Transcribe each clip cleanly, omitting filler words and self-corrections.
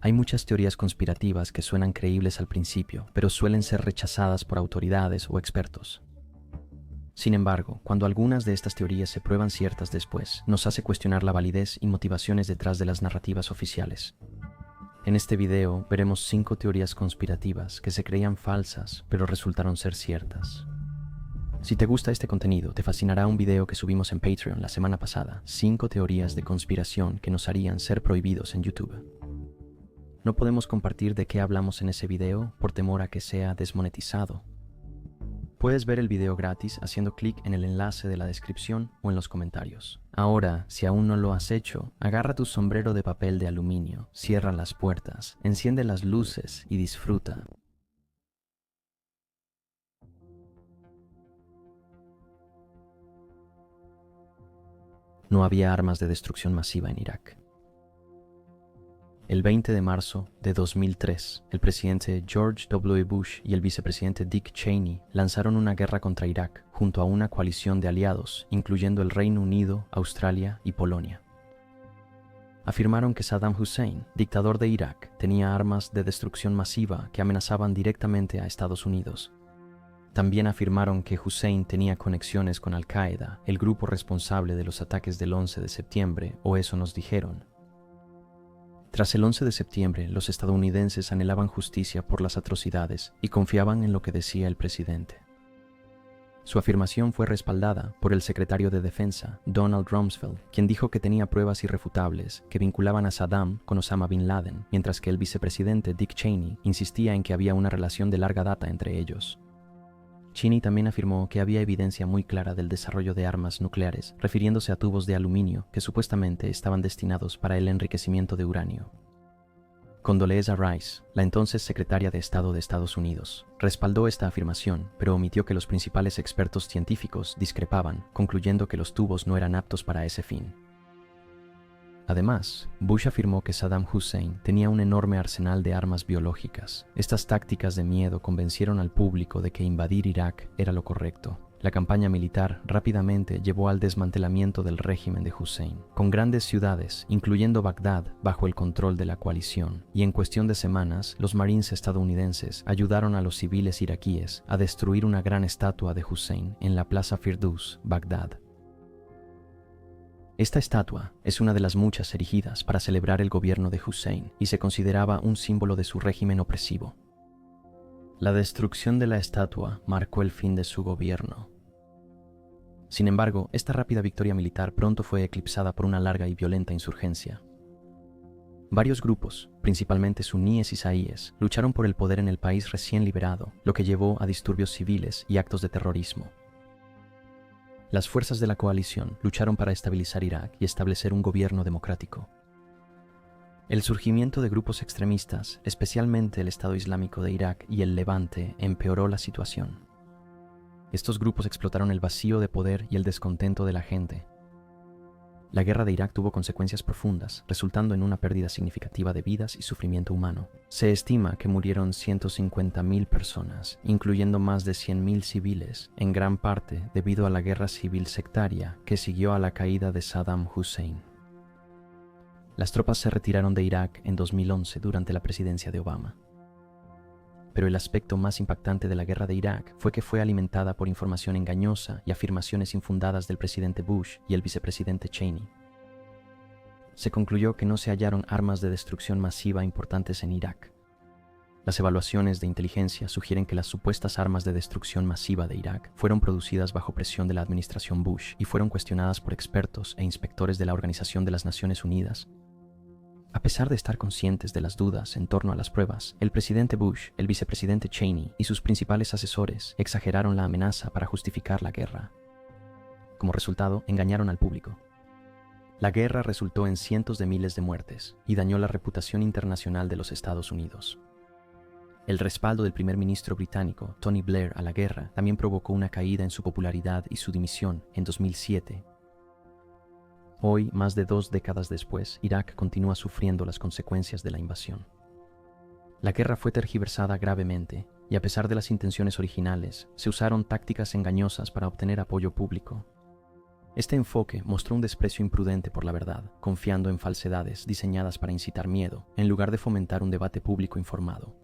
Hay muchas teorías conspirativas que suenan creíbles al principio, pero suelen ser rechazadas por autoridades o expertos. Sin embargo, cuando algunas de estas teorías se prueban ciertas después, nos hace cuestionar la validez y motivaciones detrás de las narrativas oficiales. En este video veremos 5 teorías conspirativas que se creían falsas, pero resultaron ser ciertas. Si te gusta este contenido, te fascinará un video que subimos en Patreon la semana pasada, 5 teorías de conspiración que nos harían ser prohibidos en YouTube. No podemos compartir de qué hablamos en ese video por temor a que sea desmonetizado. Puedes ver el video gratis haciendo clic en el enlace de la descripción o en los comentarios. Ahora, si aún no lo has hecho, agarra tu sombrero de papel de aluminio, cierra las puertas, enciende las luces y disfruta. No había armas de destrucción masiva en Irak. El 20 de marzo de 2003, el presidente George W. Bush y el vicepresidente Dick Cheney lanzaron una guerra contra Irak junto a una coalición de aliados, incluyendo el Reino Unido, Australia y Polonia. Afirmaron que Saddam Hussein, dictador de Irak, tenía armas de destrucción masiva que amenazaban directamente a Estados Unidos. También afirmaron que Hussein tenía conexiones con Al-Qaeda, el grupo responsable de los ataques del 11 de septiembre, o eso nos dijeron. Tras el 11 de septiembre, los estadounidenses anhelaban justicia por las atrocidades y confiaban en lo que decía el presidente. Su afirmación fue respaldada por el secretario de Defensa, Donald Rumsfeld, quien dijo que tenía pruebas irrefutables que vinculaban a Saddam con Osama Bin Laden, mientras que el vicepresidente Dick Cheney insistía en que había una relación de larga data entre ellos. Cheney también afirmó que había evidencia muy clara del desarrollo de armas nucleares, refiriéndose a tubos de aluminio que supuestamente estaban destinados para el enriquecimiendo de uranio. Condoleezza Rice, la entonces secretaria de Estado de Estados Unidos, respaldó esta afirmación, pero omitió que los principales expertos científicos discrepaban, concluyendo que los tubos no eran aptos para ese fin. Además, Bush afirmó que Saddam Hussein tenía un enorme arsenal de armas biológicas. Estas tácticas de miedo convencieron al público de que invadir Irak era lo correcto. La campaña militar rápidamente llevó al desmantelamiento del régimen de Hussein, con grandes ciudades, incluyendo Bagdad, bajo el control de la coalición, y en cuestión de semanas, los marines estadounidenses ayudaron a los civiles iraquíes a destruir una gran estatua de Hussein en la Plaza Firdouz, Bagdad. Esta estatua es una de las muchas erigidas para celebrar el gobierno de Hussein y se consideraba un símbolo de su régimen opresivo. La destrucción de la estatua marcó el fin de su gobierno. Sin embargo, esta rápida victoria militar pronto fue eclipsada por una larga y violenta insurgencia. Varios grupos, principalmente suníes y saíes, lucharon por el poder en el país recién liberado, lo que llevó a disturbios civiles y actos de terrorismo. Las fuerzas de la coalición lucharon para estabilizar Irak y establecer un gobierno democrático. El surgimiento de grupos extremistas, especialmente el Estado Islámico de Irak y el Levante, empeoró la situación. Estos grupos explotaron el vacío de poder y el descontento de la gente. La guerra de Irak tuvo consecuencias profundas, resultando en una pérdida significativa de vidas y sufrimiento humano. Se estima que murieron 150.000 personas, incluyendo más de 100.000 civiles, en gran parte debido a la guerra civil sectaria que siguió a la caída de Saddam Hussein. Las tropas se retiraron de Irak en 2011 durante la presidencia de Obama. Pero el aspecto más impactante de la guerra de Irak fue que fue alimentada por información engañosa y afirmaciones infundadas del presidente Bush y el vicepresidente Cheney. Se concluyó que no se hallaron armas de destrucción masiva importantes en Irak. Las evaluaciones de inteligencia sugieren que las supuestas armas de destrucción masiva de Irak fueron producidas bajo presión de la administración Bush y fueron cuestionadas por expertos e inspectores de la Organización de las Naciones Unidas. A pesar de estar conscientes de las dudas en torno a las pruebas, el presidente Bush, el vicepresidente Cheney y sus principales asesores exageraron la amenaza para justificar la guerra. Como resultado, engañaron al público. La guerra resultó en cientos de miles de muertes y dañó la reputación internacional de los Estados Unidos. El respaldo del primer ministro británico, Tony Blair, a la guerra también provocó una caída en su popularidad y su dimisión en 2007. Hoy, más de 2 décadas después, Irak continúa sufriendo las consecuencias de la invasión. La guerra fue tergiversada gravemente, y a pesar de las intenciones originales, se usaron tácticas engañosas para obtener apoyo público. Este enfoque mostró un desprecio imprudente por la verdad, confiando en falsedades diseñadas para incitar miedo, en lugar de fomentar un debate público informado.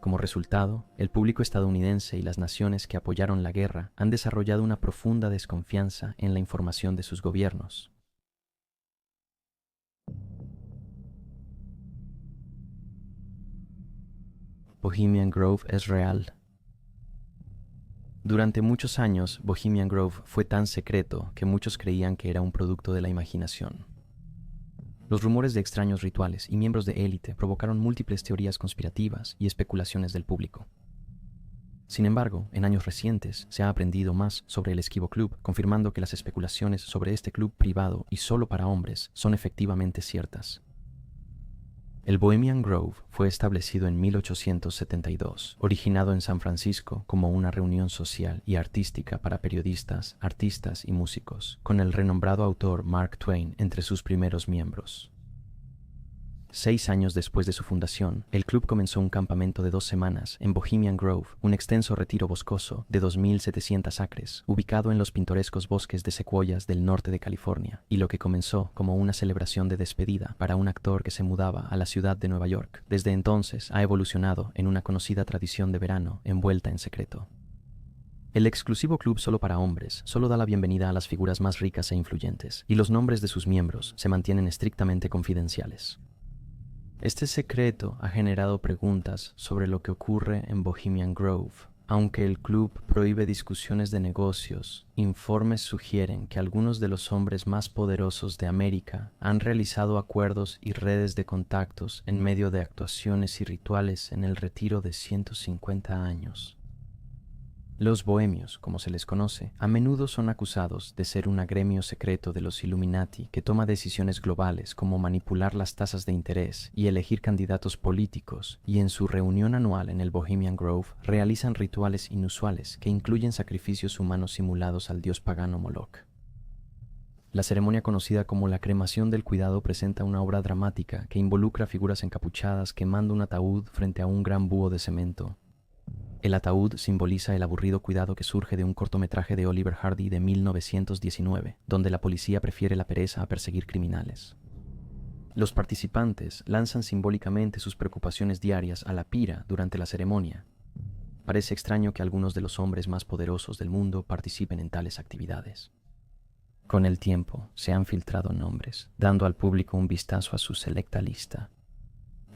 Como resultado, el público estadounidense y las naciones que apoyaron la guerra han desarrollado una profunda desconfianza en la información de sus gobiernos. Bohemian Grove es real. Durante muchos años, Bohemian Grove fue tan secreto que muchos creían que era un producto de la imaginación. Los rumores de extraños rituales y miembros de élite provocaron múltiples teorías conspirativas y especulaciones del público. Sin embargo, en años recientes se ha aprendido más sobre el Esquivo Club, confirmando que las especulaciones sobre este club privado y solo para hombres son efectivamente ciertas. El Bohemian Grove fue establecido en 1872, originado en San Francisco como una reunión social y artística para periodistas, artistas y músicos, con el renombrado autor Mark Twain entre sus primeros miembros. 6 años después de su fundación, el club comenzó un campamento de 2 semanas en Bohemian Grove, un extenso retiro boscoso de 2.700 acres, ubicado en los pintorescos bosques de secuoyas del norte de California, y lo que comenzó como una celebración de despedida para un actor que se mudaba a la ciudad de Nueva York. Desde entonces ha evolucionado en una conocida tradición de verano envuelta en secreto. El exclusivo club solo para hombres solo da la bienvenida a las figuras más ricas e influyentes, y los nombres de sus miembros se mantienen estrictamente confidenciales. Este secreto ha generado preguntas sobre lo que ocurre en Bohemian Grove. Aunque el club prohíbe discusiones de negocios, informes sugieren que algunos de los hombres más poderosos de América han realizado acuerdos y redes de contactos en medio de actuaciones y rituales en el retiro de 150 años. Los bohemios, como se les conoce, a menudo son acusados de ser un agremio secreto de los Illuminati que toma decisiones globales como manipular las tasas de interés y elegir candidatos políticos, y en su reunión anual en el Bohemian Grove realizan rituales inusuales que incluyen sacrificios humanos simulados al dios pagano Moloch. La ceremonia conocida como la cremación del cuidado presenta una obra dramática que involucra figuras encapuchadas quemando un ataúd frente a un gran búho de cemento. El ataúd simboliza el aburrido cuidado que surge de un cortometraje de Oliver Hardy de 1919, donde la policía prefiere la pereza a perseguir criminales. Los participantes lanzan simbólicamente sus preocupaciones diarias a la pira durante la ceremonia. Parece extraño que algunos de los hombres más poderosos del mundo participen en tales actividades. Con el tiempo, se han filtrado nombres, dando al público un vistazo a su selecta lista.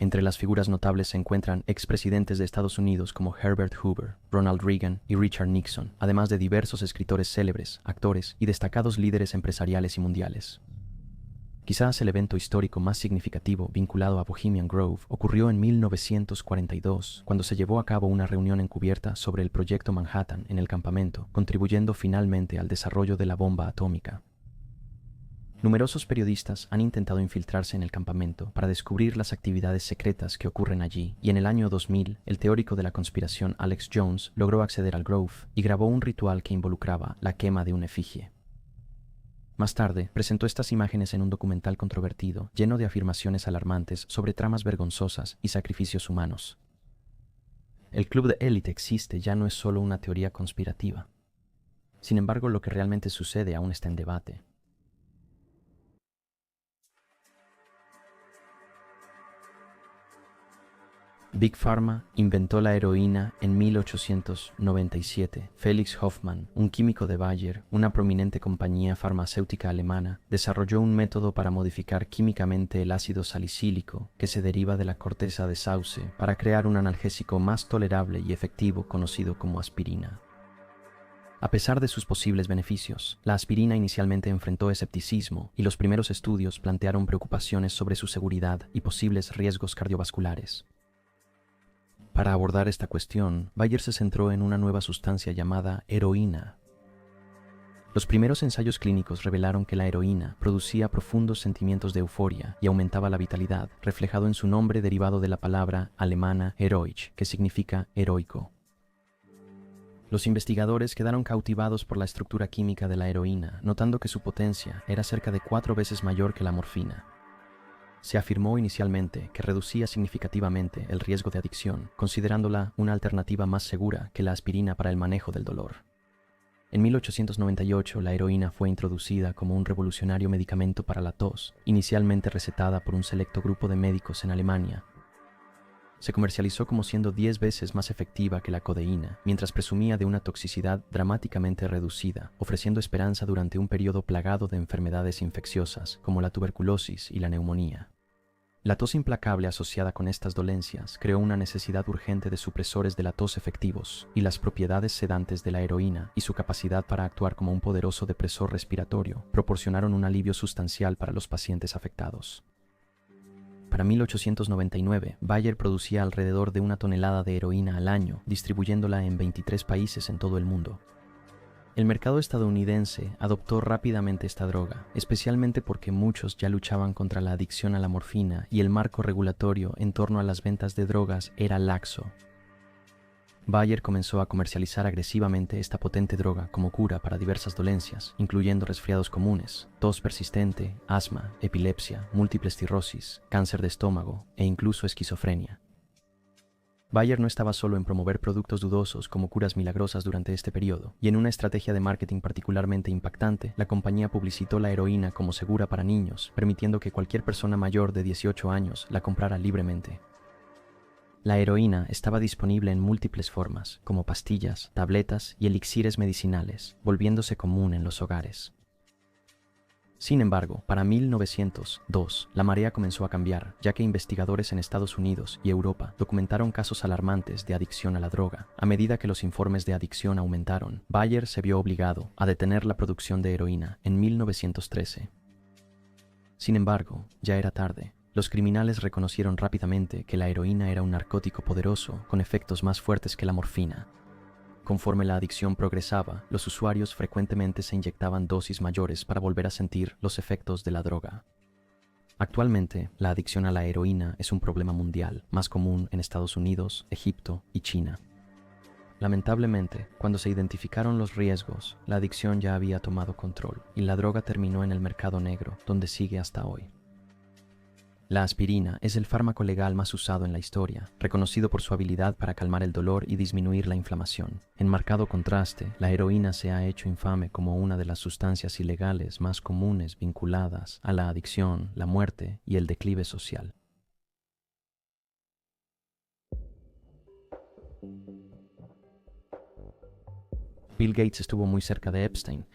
Entre las figuras notables se encuentran expresidentes de Estados Unidos como Herbert Hoover, Ronald Reagan y Richard Nixon, además de diversos escritores célebres, actores y destacados líderes empresariales y mundiales. Quizás el evento histórico más significativo vinculado a Bohemian Grove ocurrió en 1942, cuando se llevó a cabo una reunión encubierta sobre el Proyecto Manhattan en el campamento, contribuyendo finalmente al desarrollo de la bomba atómica. Numerosos periodistas han intentado infiltrarse en el campamento para descubrir las actividades secretas que ocurren allí, y en el año 2000, el teórico de la conspiración Alex Jones logró acceder al Grove y grabó un ritual que involucraba la quema de una efigie. Más tarde, presentó estas imágenes en un documental controvertido, lleno de afirmaciones alarmantes sobre tramas vergonzosas y sacrificios humanos. El club de élite existe ya no es solo una teoría conspirativa. Sin embargo, lo que realmente sucede aún está en debate. Big Pharma inventó la heroína en 1897. Felix Hoffmann, un químico de Bayer, una prominente compañía farmacéutica alemana, desarrolló un método para modificar químicamente el ácido salicílico que se deriva de la corteza de sauce para crear un analgésico más tolerable y efectivo conocido como aspirina. A pesar de sus posibles beneficios, la aspirina inicialmente enfrentó escepticismo y los primeros estudios plantearon preocupaciones sobre su seguridad y posibles riesgos cardiovasculares. Para abordar esta cuestión, Bayer se centró en una nueva sustancia llamada heroína. Los primeros ensayos clínicos revelaron que la heroína producía profundos sentimientos de euforia y aumentaba la vitalidad, reflejado en su nombre derivado de la palabra alemana Heroic, que significa heroico. Los investigadores quedaron cautivados por la estructura química de la heroína, notando que su potencia era cerca de 4 veces mayor que la morfina. Se afirmó inicialmente que reducía significativamente el riesgo de adicción, considerándola una alternativa más segura que la aspirina para el manejo del dolor. En 1898, la heroína fue introducida como un revolucionario medicamento para la tos, inicialmente recetada por un selecto grupo de médicos en Alemania. Se comercializó como siendo 10 veces más efectiva que la codeína, mientras presumía de una toxicidad dramáticamente reducida, ofreciendo esperanza durante un periodo plagado de enfermedades infecciosas, como la tuberculosis y la neumonía. La tos implacable asociada con estas dolencias creó una necesidad urgente de supresores de la tos efectivos, y las propiedades sedantes de la heroína y su capacidad para actuar como un poderoso depresor respiratorio proporcionaron un alivio sustancial para los pacientes afectados. Para 1899, Bayer producía alrededor de 1 tonelada de heroína al año, distribuyéndola en 23 países en todo el mundo. El mercado estadounidense adoptó rápidamente esta droga, especialmente porque muchos ya luchaban contra la adicción a la morfina y el marco regulatorio en torno a las ventas de drogas era laxo. Bayer comenzó a comercializar agresivamente esta potente droga como cura para diversas dolencias, incluyendo resfriados comunes, tos persistente, asma, epilepsia, múltiple esclerosis, cáncer de estómago e incluso esquizofrenia. Bayer no estaba solo en promover productos dudosos como curas milagrosas durante este periodo, y en una estrategia de marketing particularmente impactante, la compañía publicitó la heroína como segura para niños, permitiendo que cualquier persona mayor de 18 años la comprara libremente. La heroína estaba disponible en múltiples formas, como pastillas, tabletas y elixires medicinales, volviéndose común en los hogares. Sin embargo, para 1902, la marea comenzó a cambiar, ya que investigadores en Estados Unidos y Europa documentaron casos alarmantes de adicción a la droga. A medida que los informes de adicción aumentaron, Bayer se vio obligado a detener la producción de heroína en 1913. Sin embargo, ya era tarde. Los criminales reconocieron rápidamente que la heroína era un narcótico poderoso con efectos más fuertes que la morfina. Conforme la adicción progresaba, los usuarios frecuentemente se inyectaban dosis mayores para volver a sentir los efectos de la droga. Actualmente, la adicción a la heroína es un problema mundial, más común en Estados Unidos, Egipto y China. Lamentablemente, cuando se identificaron los riesgos, la adicción ya había tomado control y la droga terminó en el mercado negro, donde sigue hasta hoy. La aspirina es el fármaco legal más usado en la historia, reconocido por su habilidad para calmar el dolor y disminuir la inflamación. En marcado contraste, la heroína se ha hecho infame como una de las sustancias ilegales más comunes vinculadas a la adicción, la muerte y el declive social. Bill Gates estuvo muy cerca de Epstein.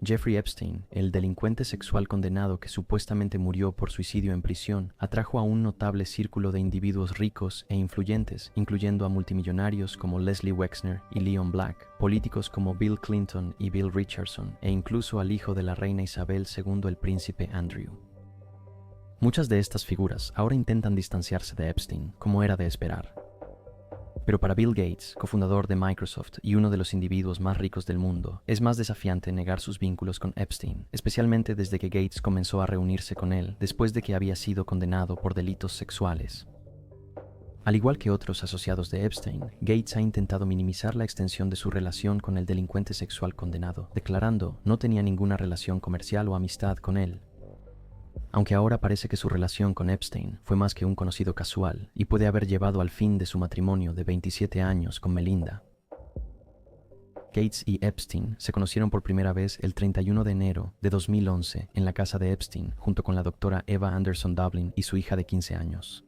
Jeffrey Epstein, el delincuente sexual condenado que supuestamente murió por suicidio en prisión, atrajo a un notable círculo de individuos ricos e influyentes, incluyendo a multimillonarios como Leslie Wexner y Leon Black, políticos como Bill Clinton y Bill Richardson, e incluso al hijo de la reina Isabel II, el príncipe Andrew. Muchas de estas figuras ahora intentan distanciarse de Epstein, como era de esperar. Pero para Bill Gates, cofundador de Microsoft y uno de los individuos más ricos del mundo, es más desafiante negar sus vínculos con Epstein, especialmente desde que Gates comenzó a reunirse con él después de que había sido condenado por delitos sexuales. Al igual que otros asociados de Epstein, Gates ha intentado minimizar la extensión de su relación con el delincuente sexual condenado, declarando no tenía ninguna relación comercial o amistad con él. Aunque ahora parece que su relación con Epstein fue más que un conocido casual y puede haber llevado al fin de su matrimonio de 27 años con Melinda. Gates y Epstein se conocieron por primera vez el 31 de enero de 2011 en la casa de Epstein junto con la doctora Eva Anderson Dublin y su hija de 15 años.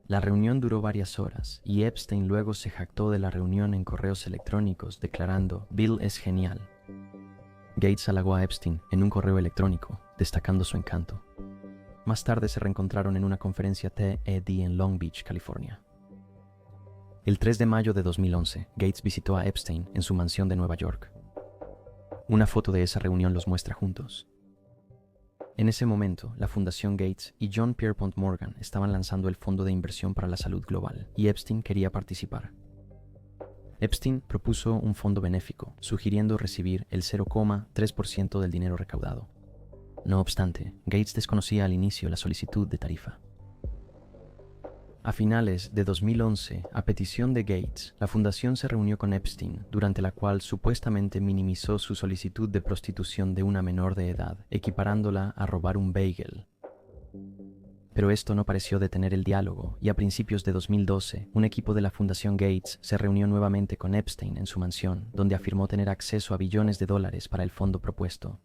La reunión duró varias horas y Epstein luego se jactó de la reunión en correos electrónicos declarando «Bill es genial». Gates halagó a Epstein en un correo electrónico, destacando su encanto. Más tarde se reencontraron en una conferencia TED en Long Beach, California. El 3 de mayo de 2011, Gates visitó a Epstein en su mansión de Nueva York. Una foto de esa reunión los muestra juntos. En ese momento, la Fundación Gates y John Pierpont Morgan estaban lanzando el Fondo de Inversión para la Salud Global, y Epstein quería participar. Epstein propuso un fondo benéfico, sugiriendo recibir el 0,3% del dinero recaudado. No obstante, Gates desconocía al inicio la solicitud de tarifa. A finales de 2011, a petición de Gates, la fundación se reunió con Epstein, durante la cual supuestamente minimizó su solicitud de prostitución de una menor de edad, equiparándola a robar un bagel. Pero esto no pareció detener el diálogo, y a principios de 2012, un equipo de la Fundación Gates se reunió nuevamente con Epstein en su mansión, donde afirmó tener acceso a billones de dólares para el fondo propuesto.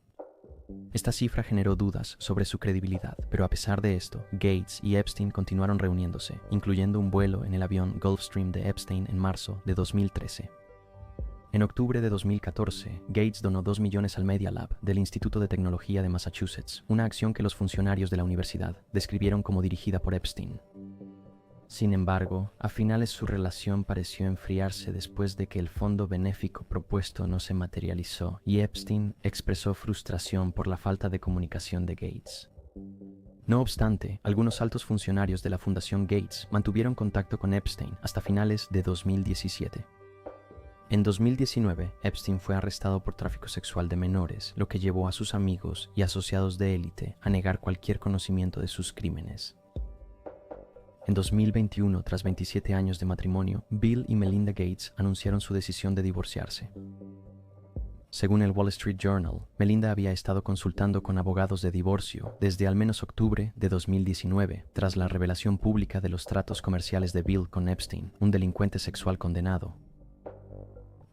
Esta cifra generó dudas sobre su credibilidad, pero a pesar de esto, Gates y Epstein continuaron reuniéndose, incluyendo un vuelo en el avión Gulfstream de Epstein en marzo de 2013. En octubre de 2014, Gates donó 2 millones al Media Lab del Instituto de Tecnología de Massachusetts, una acción que los funcionarios de la universidad describieron como dirigida por Epstein. Sin embargo, a finales su relación pareció enfriarse después de que el fondo benéfico propuesto no se materializó y Epstein expresó frustración por la falta de comunicación de Gates. No obstante, algunos altos funcionarios de la Fundación Gates mantuvieron contacto con Epstein hasta finales de 2017. En 2019, Epstein fue arrestado por tráfico sexual de menores, lo que llevó a sus amigos y asociados de élite a negar cualquier conocimiento de sus crímenes. En 2021, tras 27 años de matrimonio, Bill y Melinda Gates anunciaron su decisión de divorciarse. Según el Wall Street Journal, Melinda había estado consultando con abogados de divorcio desde al menos octubre de 2019, tras la revelación pública de los tratos comerciales de Bill con Epstein, un delincuente sexual condenado.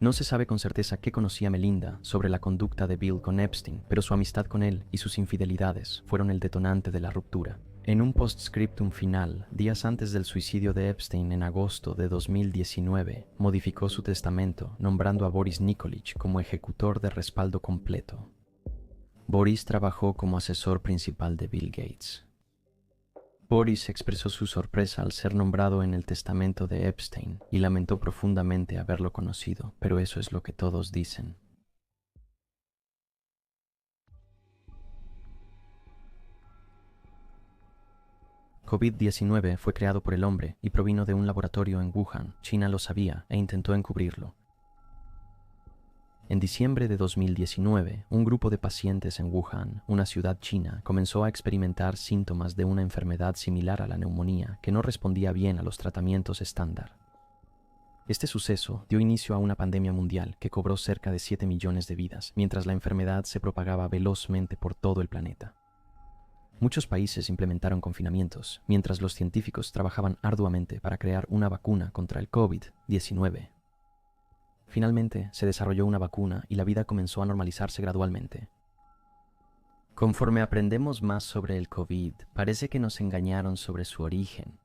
No se sabe con certeza qué conocía Melinda sobre la conducta de Bill con Epstein, pero su amistad con él y sus infidelidades fueron el detonante de la ruptura. En un postscriptum final, días antes del suicidio de Epstein en agosto de 2019, modificó su testamento, nombrando a Boris Nikolic como ejecutor de respaldo completo. Boris trabajó como asesor principal de Bill Gates. Boris expresó su sorpresa al ser nombrado en el testamento de Epstein y lamentó profundamente haberlo conocido, pero eso es lo que todos dicen. COVID-19 fue creado por el hombre y provino de un laboratorio en Wuhan. China lo sabía e intentó encubrirlo. En diciembre de 2019, un grupo de pacientes en Wuhan, una ciudad china, comenzó a experimentar síntomas de una enfermedad similar a la neumonía que no respondía bien a los tratamientos estándar. Este suceso dio inicio a una pandemia mundial que cobró cerca de 7 millones de vidas, mientras la enfermedad se propagaba velozmente por todo el planeta. Muchos países implementaron confinamientos, mientras los científicos trabajaban arduamente para crear una vacuna contra el COVID-19. Finalmente, se desarrolló una vacuna y la vida comenzó a normalizarse gradualmente. Conforme aprendemos más sobre el COVID, parece que nos engañaron sobre su origen.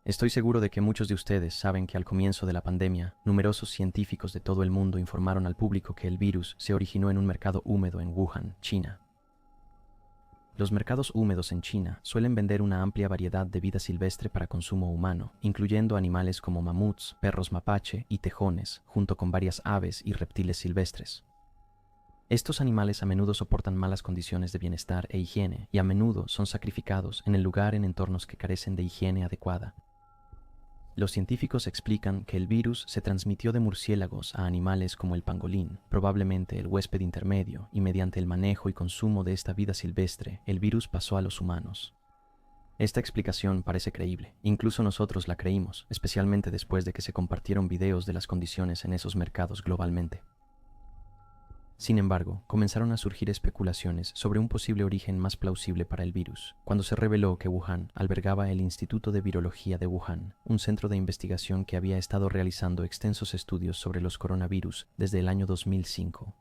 Estoy seguro de que muchos de ustedes saben que al comienzo de la pandemia, numerosos científicos de todo el mundo informaron al público que el virus se originó en un mercado húmedo en Wuhan, China. Los mercados húmedos en China suelen vender una amplia variedad de vida silvestre para consumo humano, incluyendo animales como mamuts, perros mapache y tejones, junto con varias aves y reptiles silvestres. Estos animales a menudo soportan malas condiciones de bienestar e higiene y a menudo son sacrificados en el lugar en entornos que carecen de higiene adecuada. Los científicos explican que el virus se transmitió de murciélagos a animales como el pangolín, probablemente el huésped intermedio, y mediante el manejo y consumo de esta vida silvestre, el virus pasó a los humanos. Esta explicación parece creíble, incluso nosotros la creímos, especialmente después de que se compartieron videos de las condiciones en esos mercados globalmente. Sin embargo, comenzaron a surgir especulaciones sobre un posible origen más plausible para el virus, cuando se reveló que Wuhan albergaba el Instituto de Virología de Wuhan, un centro de investigación que había estado realizando extensos estudios sobre los coronavirus desde el año 2005.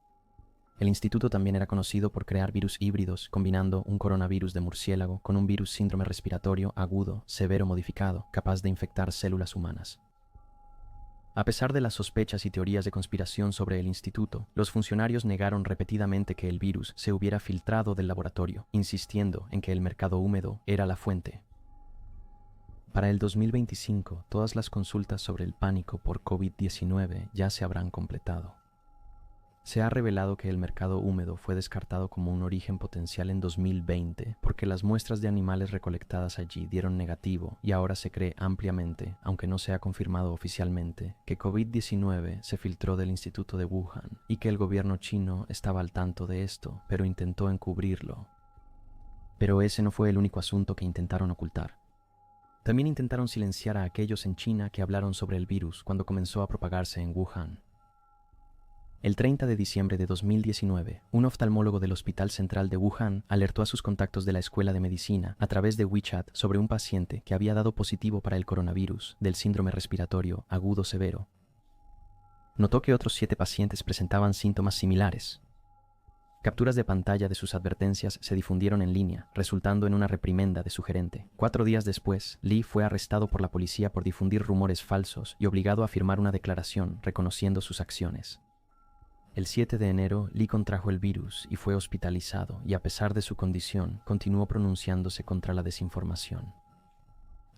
El instituto también era conocido por crear virus híbridos, combinando un coronavirus de murciélago con un virus síndrome respiratorio agudo, severo modificado, capaz de infectar células humanas. A pesar de las sospechas y teorías de conspiración sobre el instituto, los funcionarios negaron repetidamente que el virus se hubiera filtrado del laboratorio, insistiendo en que el mercado húmedo era la fuente. Para el 2025, todas las consultas sobre el pánico por COVID-19 ya se habrán completado. Se ha revelado que el mercado húmedo fue descartado como un origen potencial en 2020 porque las muestras de animales recolectadas allí dieron negativo y ahora se cree ampliamente, aunque no se ha confirmado oficialmente, que COVID-19 se filtró del Instituto de Wuhan y que el gobierno chino estaba al tanto de esto, pero intentó encubrirlo. Pero ese no fue el único asunto que intentaron ocultar. También intentaron silenciar a aquellos en China que hablaron sobre el virus cuando comenzó a propagarse en Wuhan. El 30 de diciembre de 2019, un oftalmólogo del Hospital Central de Wuhan alertó a sus contactos de la Escuela de Medicina a través de WeChat sobre un paciente que había dado positivo para el coronavirus del síndrome respiratorio agudo severo. Notó que otros 7 pacientes presentaban síntomas similares. Capturas de pantalla de sus advertencias se difundieron en línea, resultando en una reprimenda de su gerente. 4 días después, Li fue arrestado por la policía por difundir rumores falsos y obligado a firmar una declaración reconociendo sus acciones. El 7 de enero, Li contrajo el virus y fue hospitalizado, y a pesar de su condición, continuó pronunciándose contra la desinformación,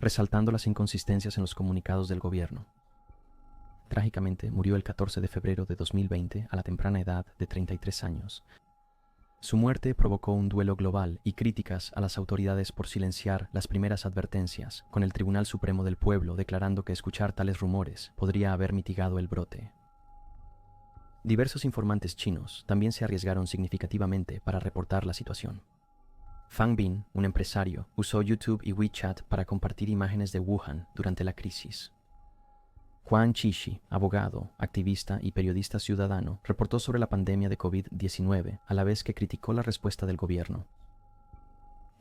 resaltando las inconsistencias en los comunicados del gobierno. Trágicamente, murió el 14 de febrero de 2020 a la temprana edad de 33 años. Su muerte provocó un duelo global y críticas a las autoridades por silenciar las primeras advertencias, con el Tribunal Supremo del Pueblo declarando que escuchar tales rumores podría haber mitigado el brote. Diversos informantes chinos también se arriesgaron significativamente para reportar la situación. Fang Bin, un empresario, usó YouTube y WeChat para compartir imágenes de Wuhan durante la crisis. Huang Qishi, abogado, activista y periodista ciudadano, reportó sobre la pandemia de COVID-19 a la vez que criticó la respuesta del gobierno.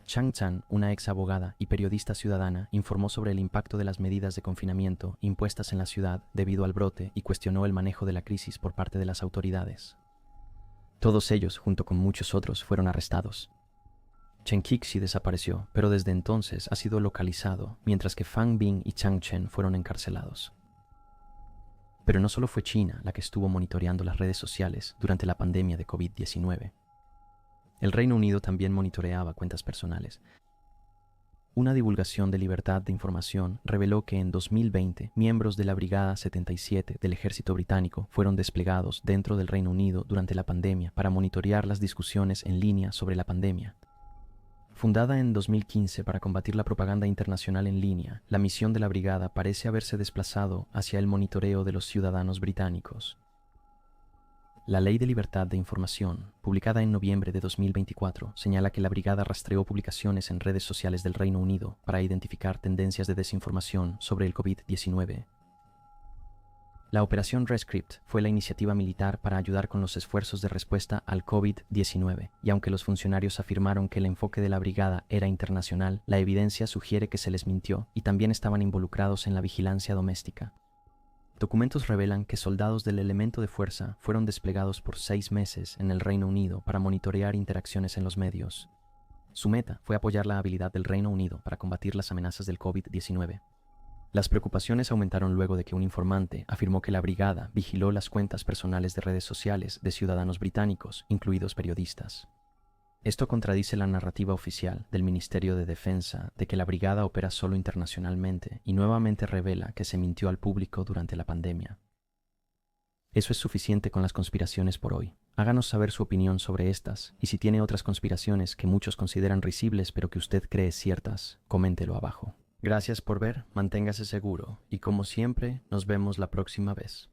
Chang Chan, una ex abogada y periodista ciudadana, informó sobre el impacto de las medidas de confinamiento impuestas en la ciudad debido al brote y cuestionó el manejo de la crisis por parte de las autoridades. Todos ellos, junto con muchos otros, fueron arrestados. Chen Qixi desapareció, pero desde entonces ha sido localizado, mientras que Fang Bin y Chang Chen fueron encarcelados. Pero no solo fue China la que estuvo monitoreando las redes sociales durante la pandemia de COVID-19. El Reino Unido también monitoreaba cuentas personales. Una divulgación de libertad de información reveló que en 2020 miembros de la Brigada 77 del Ejército Británico fueron desplegados dentro del Reino Unido durante la pandemia para monitorear las discusiones en línea sobre la pandemia. Fundada en 2015 para combatir la propaganda internacional en línea, la misión de la brigada parece haberse desplazado hacia el monitoreo de los ciudadanos británicos. La Ley de Libertad de Información, publicada en noviembre de 2024, señala que la brigada rastreó publicaciones en redes sociales del Reino Unido para identificar tendencias de desinformación sobre el COVID-19. La Operación Rescript fue la iniciativa militar para ayudar con los esfuerzos de respuesta al COVID-19, y aunque los funcionarios afirmaron que el enfoque de la brigada era internacional, la evidencia sugiere que se les mintió y también estaban involucrados en la vigilancia doméstica. Documentos revelan que soldados del elemento de fuerza fueron desplegados por 6 meses en el Reino Unido para monitorear interacciones en los medios. Su meta fue apoyar la habilidad del Reino Unido para combatir las amenazas del COVID-19. Las preocupaciones aumentaron luego de que un informante afirmó que la brigada vigiló las cuentas personales de redes sociales de ciudadanos británicos, incluidos periodistas. Esto contradice la narrativa oficial del Ministerio de Defensa de que la brigada opera solo internacionalmente y nuevamente revela que se mintió al público durante la pandemia. Eso es suficiente con las conspiraciones por hoy. Háganos saber su opinión sobre estas, y si tiene otras conspiraciones que muchos consideran risibles pero que usted cree ciertas, coméntelo abajo. Gracias por ver, manténgase seguro y como siempre, nos vemos la próxima vez.